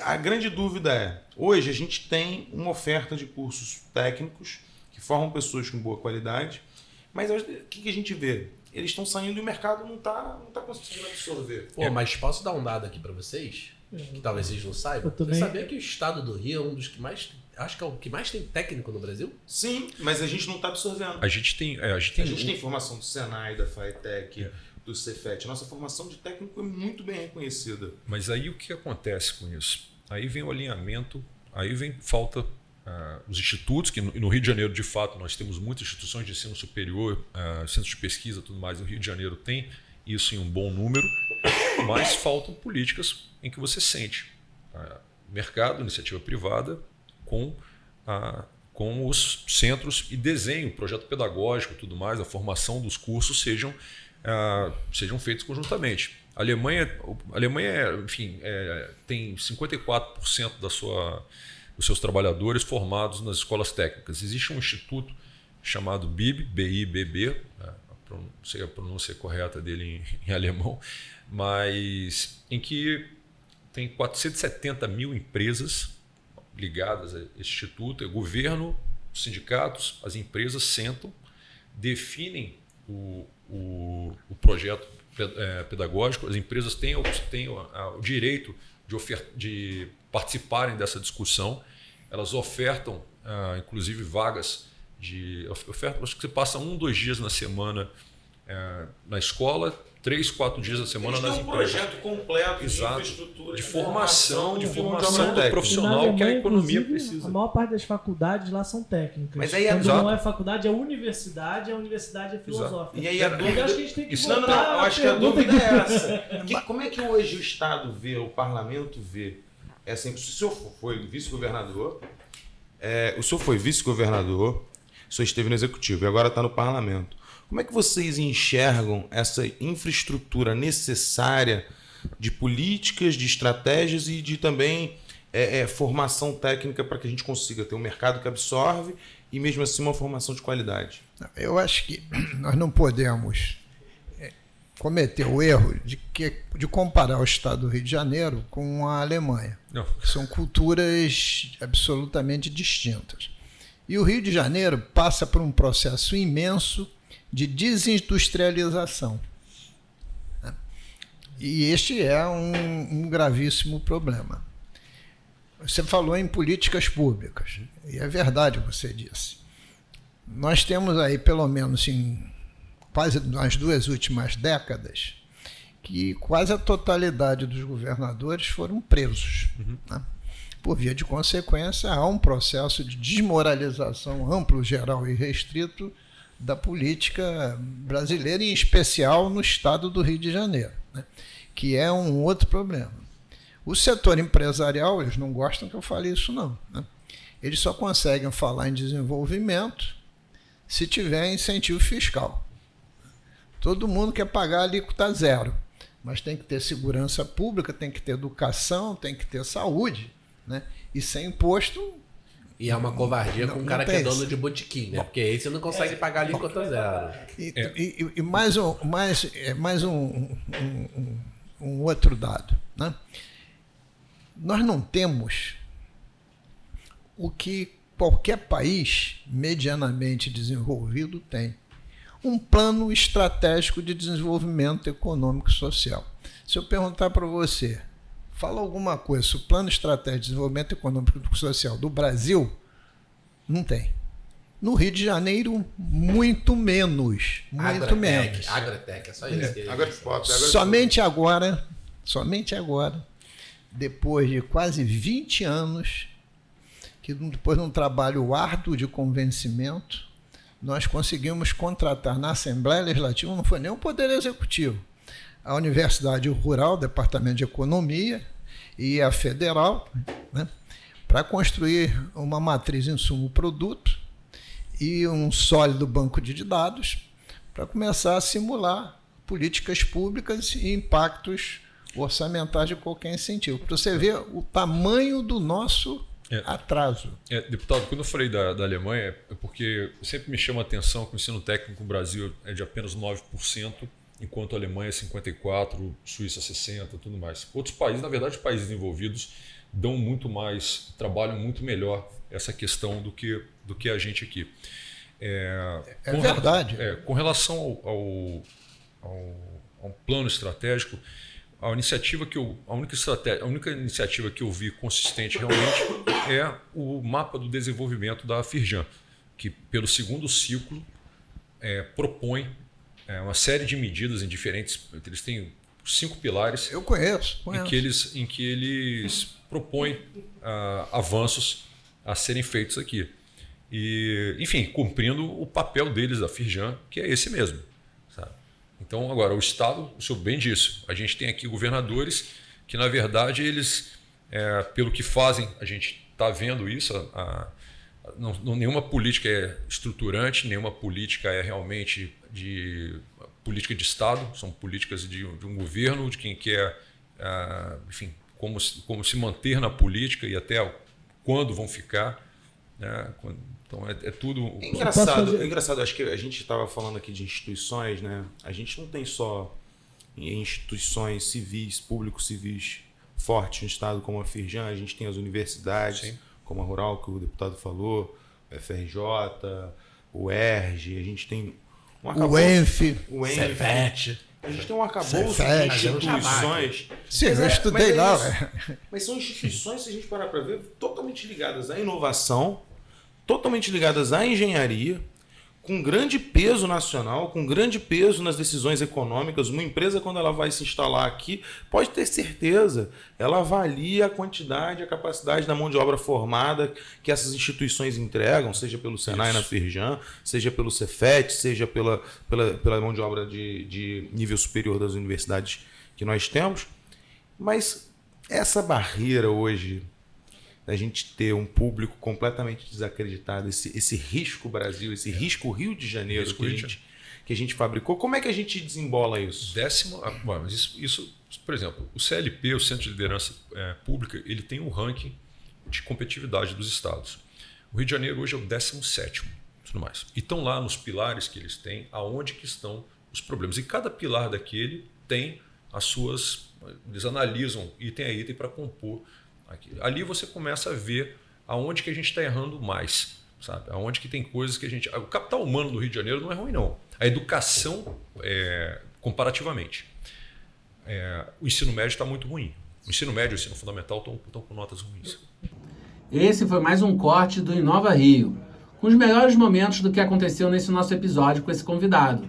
A grande dúvida hoje a gente tem uma oferta de cursos técnicos que formam pessoas com boa qualidade, mas o que a gente vê? Eles estão saindo e o mercado não tá conseguindo absorver. Mas posso dar um dado aqui para vocês? Que talvez vocês não saibam. Você sabia que o estado do Rio é um dos que mais... Acho que é o que mais tem técnico no Brasil? Sim, mas a gente não está absorvendo. A gente tem formação do Senai, da FATEC, do Cefet. Nossa formação de técnico é muito bem reconhecida. Mas aí o que acontece com isso? Aí vem o alinhamento, aí vem falta os institutos, que no Rio de Janeiro, de fato, nós temos muitas instituições de ensino superior, centros de pesquisa, tudo mais. O Rio de Janeiro tem isso em um bom número, mas faltam políticas em que você sente mercado, iniciativa privada, com os centros e desenho, projeto pedagógico, tudo mais, a formação dos cursos sejam feitos conjuntamente. A Alemanha enfim, tem 54% dos seus trabalhadores formados nas escolas técnicas. Existe um instituto chamado BIB, não sei a pronúncia correta dele em alemão, mas em que tem 470 mil empresas ligadas a esse instituto, governo, sindicatos, as empresas sentam, definem o projeto pedagógico, as empresas têm o direito de participarem dessa discussão, elas ofertam, inclusive, vagas acho que você passa 2 dias na semana na escola, 3, 4 dias na semana nas empresas. Tem um projeto completo de infraestrutura, de formação do profissional que a economia precisa. A maior parte das faculdades lá são técnicas. Mas aí quando não é faculdade, é universidade, a universidade é filosófica. E aí a dúvida... Eu acho que a gente tem que eu acho que a dúvida é essa. Como é que hoje o Estado vê, o Parlamento vê? Se o senhor foi vice-governador, o senhor esteve no Executivo e agora está no Parlamento. Como é que vocês enxergam essa infraestrutura necessária de políticas, de estratégias e de também formação técnica para que a gente consiga ter um mercado que absorve e mesmo assim uma formação de qualidade? Eu acho que nós não podemos cometer o erro de comparar o estado do Rio de Janeiro com a Alemanha. Não. São culturas absolutamente distintas. E o Rio de Janeiro passa por um processo imenso de desindustrialização. E este é um gravíssimo problema. Você falou em políticas públicas, e é verdade o que você disse. Nós temos aí, pelo menos em quase nas 2 últimas décadas, que quase a totalidade dos governadores foram presos. Né? Por via de consequência, há um processo de desmoralização amplo, geral e restrito da política brasileira, em especial no estado do Rio de Janeiro, né? Que é um outro problema. O setor empresarial, eles não gostam que eu fale isso, não. Né? Eles só conseguem falar em desenvolvimento se tiver incentivo fiscal. Todo mundo quer pagar alíquota zero, mas tem que ter segurança pública, tem que ter educação, tem que ter saúde, né? E sem imposto... E é uma covardia com um cara que é dono de botequim, né? Porque aí você não consegue pagar a alíquota zero. E mais um outro dado, né? Nós não temos o que qualquer país medianamente desenvolvido tem. Um plano estratégico de desenvolvimento econômico e social. Se eu perguntar para você, fala alguma coisa sobre o plano estratégico de desenvolvimento econômico e social do Brasil, não tem. No Rio de Janeiro, muito menos. Muito menos. Agratec, é só isso. Somente agora, depois de quase 20 anos, que depois de um trabalho árduo de convencimento, nós conseguimos contratar na Assembleia Legislativa, não foi nem o Poder Executivo, a Universidade Rural, Departamento de Economia e a Federal, né, para construir uma matriz insumo-produto e um sólido banco de dados para começar a simular políticas públicas e impactos orçamentários de qualquer incentivo. Para você ver o tamanho do nosso atraso. Deputado, quando eu falei da Alemanha, é porque sempre me chama a atenção que o ensino técnico no Brasil é de apenas 9%, enquanto a Alemanha é 54%, Suíça 60%, tudo mais. Outros países, na verdade, países desenvolvidos, trabalham muito melhor essa questão do que a gente aqui. Verdade. Com relação ao plano estratégico, a única iniciativa que eu vi consistente realmente é o mapa do desenvolvimento da Firjan, que pelo segundo ciclo propõe uma série de medidas em diferentes... Eles têm 5 pilares. Eu conheço. Em que eles propõem avanços a serem feitos aqui. E, enfim, cumprindo o papel deles da Firjan, que é esse mesmo. Sabe? Então, agora, o Estado, o senhor bem disse, a gente tem aqui governadores que, na verdade, eles, pelo que fazem, a gente está vendo isso, nenhuma política é estruturante, nenhuma política é realmente política de Estado, são políticas de um governo, de quem quer, enfim, como se manter na política e até quando vão ficar. Né? Então é tudo... É engraçado, acho que a gente estava falando aqui de instituições, né? A gente não tem só instituições civis, públicos civis fortes no estado como a Firjan, a gente tem as universidades, sim, como a Rural, que o deputado falou, o FRJ, o ERJ, a gente tem o ENF, Cefet. A gente tem um arcabouço de instituições. Sim, eu estudei lá. Mas são instituições, se a gente parar para ver, totalmente ligadas à inovação, totalmente ligadas à engenharia, com grande peso nacional, com grande peso nas decisões econômicas. Uma empresa, quando ela vai se instalar aqui, pode ter certeza, ela avalia a quantidade, a capacidade da mão de obra formada que essas instituições entregam, seja pelo Senai na Firjan, seja pelo Cefet, seja pela mão de obra de nível superior das universidades que nós temos. Mas essa barreira hoje da gente ter um público completamente desacreditado, esse risco Brasil, esse risco Rio de Janeiro que a gente fabricou, como é que a gente desembola isso? Isso, por exemplo, o CLP, o Centro de Liderança Pública, ele tem um ranking de competitividade dos estados. O Rio de Janeiro hoje é o 17º, tudo mais. E estão lá nos pilares que eles têm, aonde que estão os problemas. E cada pilar daquele tem as suas... Eles analisam item a item para compor. Ali você começa a ver aonde que a gente está errando mais, sabe? Aonde que tem coisas que a gente... O capital humano do Rio de Janeiro não é ruim, não. A educação, comparativamente. O ensino médio está muito ruim. O ensino médio e o ensino fundamental estão com notas ruins. Esse foi mais um corte do Inova Rio, com os melhores momentos do que aconteceu nesse nosso episódio com esse convidado.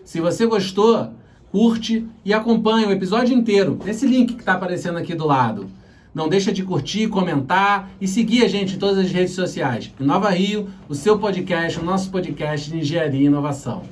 Se você gostou, curte e acompanha o episódio inteiro nesse link que está aparecendo aqui do lado. Não deixa de curtir, comentar e seguir a gente em todas as redes sociais. Inova Rio, o seu podcast, o nosso podcast de engenharia e inovação.